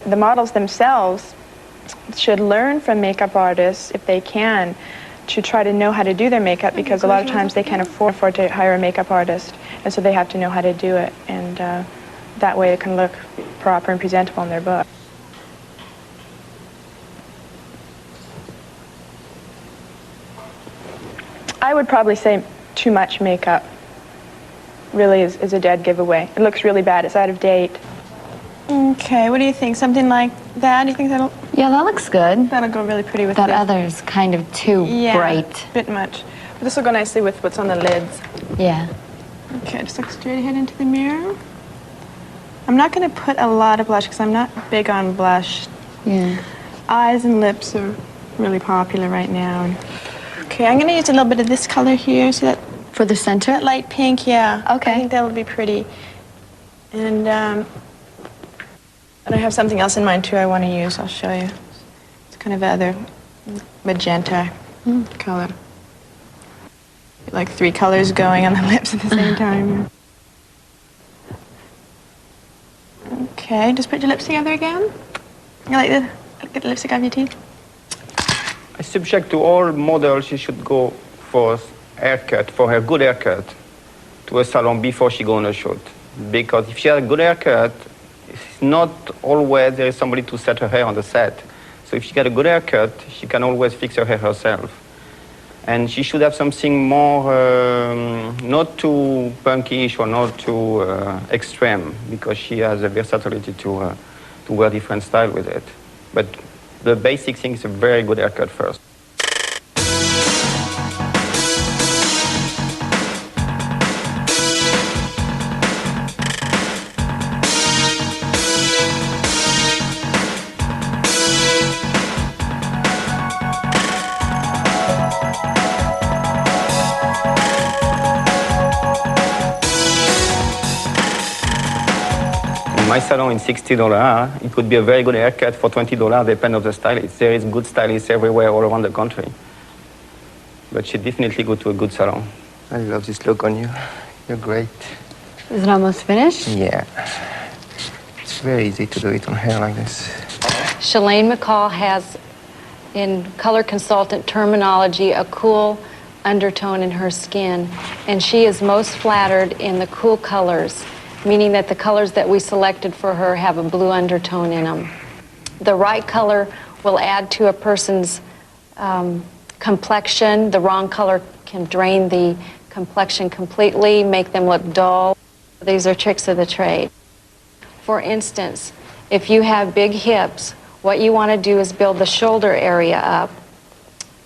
the models themselves should learn from makeup artists, if they can, to try to know how to do their makeup, because a lot of times they can't afford to hire a makeup artist, and so they have to know how to do it, and that way it can look proper and presentable in their book. I would probably say too much makeup really is a dead giveaway. It looks really bad. It's out of date. Okay, what do you think? Something like that? Do you think that'll... Yeah, that looks good. That'll go really pretty with that this. Other's kind of too bright. A bit much. But this will go nicely with what's on the lids. Yeah. Okay, just look straight ahead into the mirror. I'm not going to put a lot of blush because I'm not big on blush. Yeah. Eyes and lips are really popular right now. Okay, I'm going to use a little bit of this color here, so that... For the center? That light pink, yeah. Okay. I think that would be pretty. And I have something else in mind, too, I want to use. I'll show you. It's kind of other magenta color. Like 3 colors going on the lips at the same time. Okay, just put your lips together again. You like the get the lipstick off your teeth? I subject to all models, she should go for haircut, for her good haircut, to a salon before she go on a shoot. Because if she has a good haircut, it's not always there is somebody to set her hair on the set. So if she got a good haircut, she can always fix her hair herself. And she should have something more, not too punkish or not too extreme, because she has a versatility to wear different style with it. But the basic thing is a very good haircut first. My salon is $60. It could be a very good haircut for $20, depending on the stylist. There is good stylists everywhere, all around the country. But she definitely go to a good salon. I love this look on you. You're great. Is it almost finished? Yeah. It's very easy to do it on hair like this. Shalane McCall has, in color consultant terminology, a cool undertone in her skin, and she is most flattered in the cool colors, meaning that the colors that we selected for her have a blue undertone in them. The right color will add to a person's complexion. The wrong color can drain the complexion completely, make them look dull. These are tricks of the trade. For instance, if you have big hips, what you want to do is build the shoulder area up,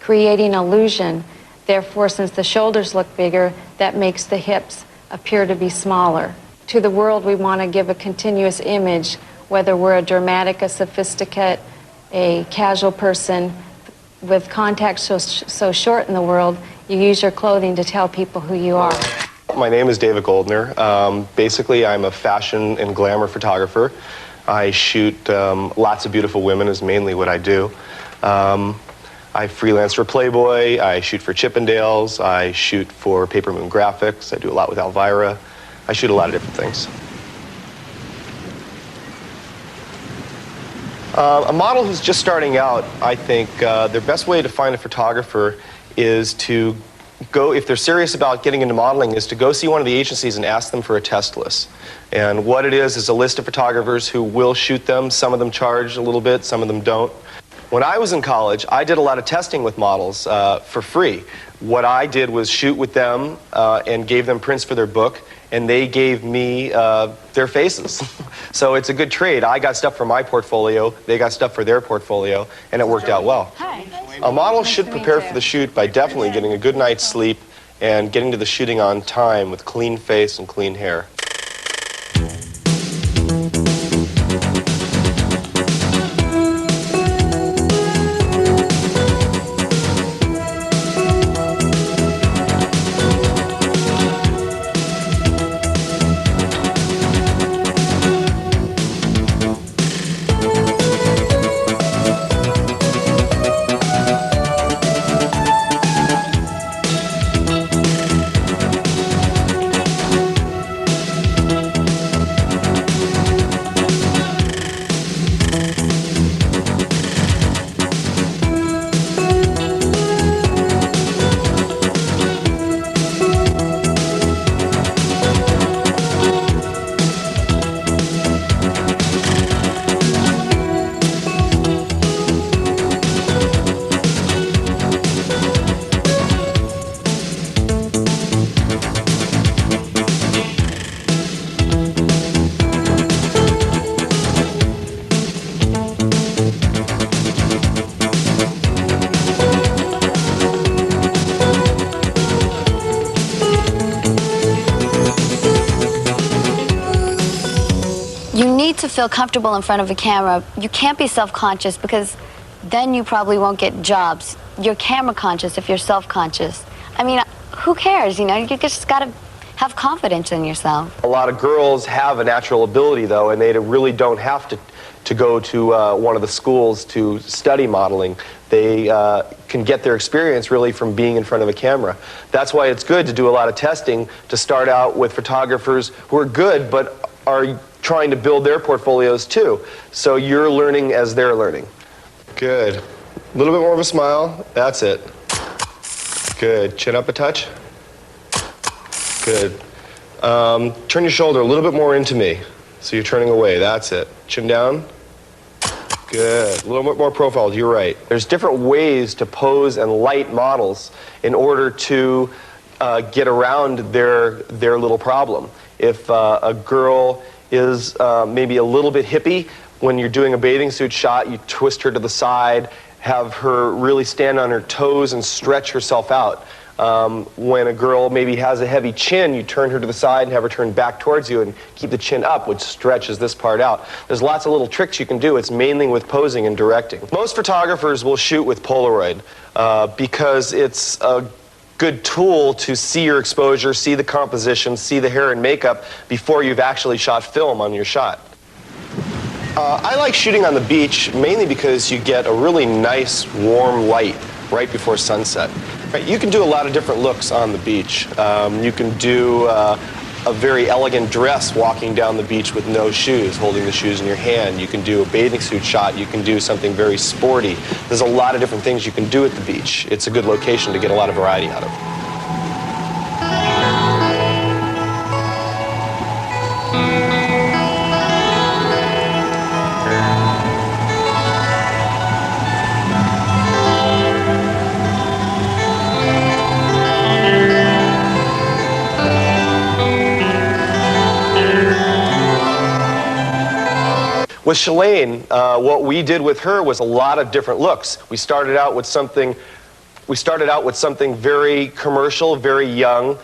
creating illusion. Therefore, since the shoulders look bigger, that makes the hips appear to be smaller. To the world, we want to give a continuous image, whether we're a dramatic, a sophisticate, a casual person. With contacts so short in the world, you use your clothing to tell people who you are. My name is David Goldner. Basically, I'm a fashion and glamour photographer. I shoot lots of beautiful women is mainly what I do. I freelance for Playboy, I shoot for Chippendales, I shoot for Paper Moon Graphics, I do a lot with Elvira. I shoot a lot of different things. A model who's just starting out, I think their best way to find a photographer is to go, if they're serious about getting into modeling, is to go see one of the agencies and ask them for a test list. And what it is a list of photographers who will shoot them. Some of them charge a little bit, some of them don't. When I was in college, I did a lot of testing with models for free. What I did was shoot with them and gave them prints for their book, and they gave me their faces. So it's a good trade. I got stuff for my portfolio, they got stuff for their portfolio, and it worked out well. Hi. A model should prepare for the shoot by definitely getting a good night's sleep and getting to the shooting on time with clean face and clean hair. to feel comfortable in front of a camera, you can't be self-conscious because then you probably won't get jobs. You're camera conscious if you're self-conscious. I mean, who cares, you know? You just got to have confidence in yourself. A lot of girls have a natural ability, though, and they really don't have to go to one of the schools to study modeling. They can get their experience really from being in front of a camera. That's why it's good to do a lot of testing, to start out with photographers who are good but are trying to build their portfolios too. So you're learning as they're learning. Good. A little bit more of a smile. That's it. Good. Chin up a touch. Good. Turn your shoulder a little bit more into me. So you're turning away. That's it. Chin down. Good. A little bit more profile. You're right. There's different ways to pose and light models in order to get around their little problem. If a girl is maybe a little bit hippie, when you're doing a bathing suit shot, you twist her to the side, have her really stand on her toes and stretch herself out. When a girl maybe has a heavy chin, you turn her to the side and have her turn back towards you and keep the chin up, which stretches this part out. There's lots of little tricks you can do. It's mainly with posing and directing. Most photographers will shoot with Polaroid because it's a good tool to see your exposure, see the composition, see the hair and makeup before you've actually shot film on your shot. I like shooting on the beach mainly because you get a really nice warm light right before sunset. Right, you can do a lot of different looks on the beach. You can do a very elegant dress walking down the beach with no shoes, holding the shoes in your hand. You can do a bathing suit shot. You can do something very sporty. There's a lot of different things you can do at the beach. It's a good location to get a lot of variety out of. With Shalane, what we did with her was a lot of different looks. We started out with something very commercial, very young,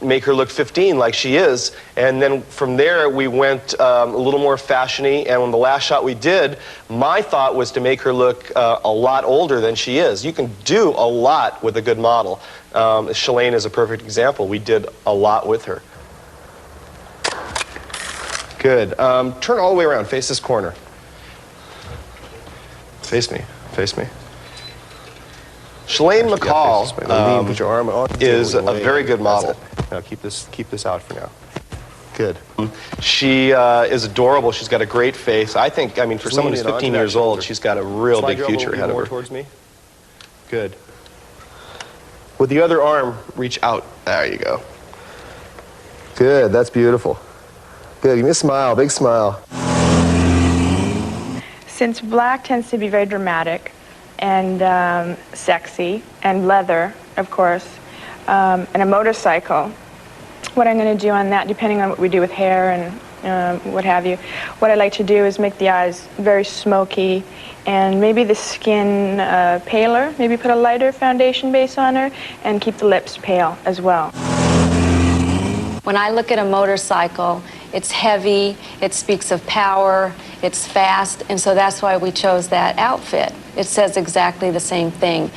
make her look 15 like she is, and then from there we went a little more fashiony, and on the last shot we did, my thought was to make her look a lot older than she is. You can do a lot with a good model. Shalane is a perfect example. We did a lot with her. Good. Turn all the way around. Face this corner. Face me. Face me. Shalane McCall put your arm on is a very good model. Now keep this out for now. Good. She is adorable. She's got a great face. I think, I mean, for someone who's 15 years old, she's got a real big future ahead of her. Towards me. Good. With the other arm, reach out. There you go. Good. That's beautiful. Good. Give me a smile. Big smile. Since black tends to be very dramatic and sexy, and leather, of course, and a motorcycle, what I'm going to do on that, depending on what we do with hair and what have you, what I like to do is make the eyes very smoky and maybe the skin paler, maybe put a lighter foundation base on her and keep the lips pale as well. When I look at a motorcycle, it's heavy, it speaks of power, it's fast, and so that's why we chose that outfit. It says exactly the same thing.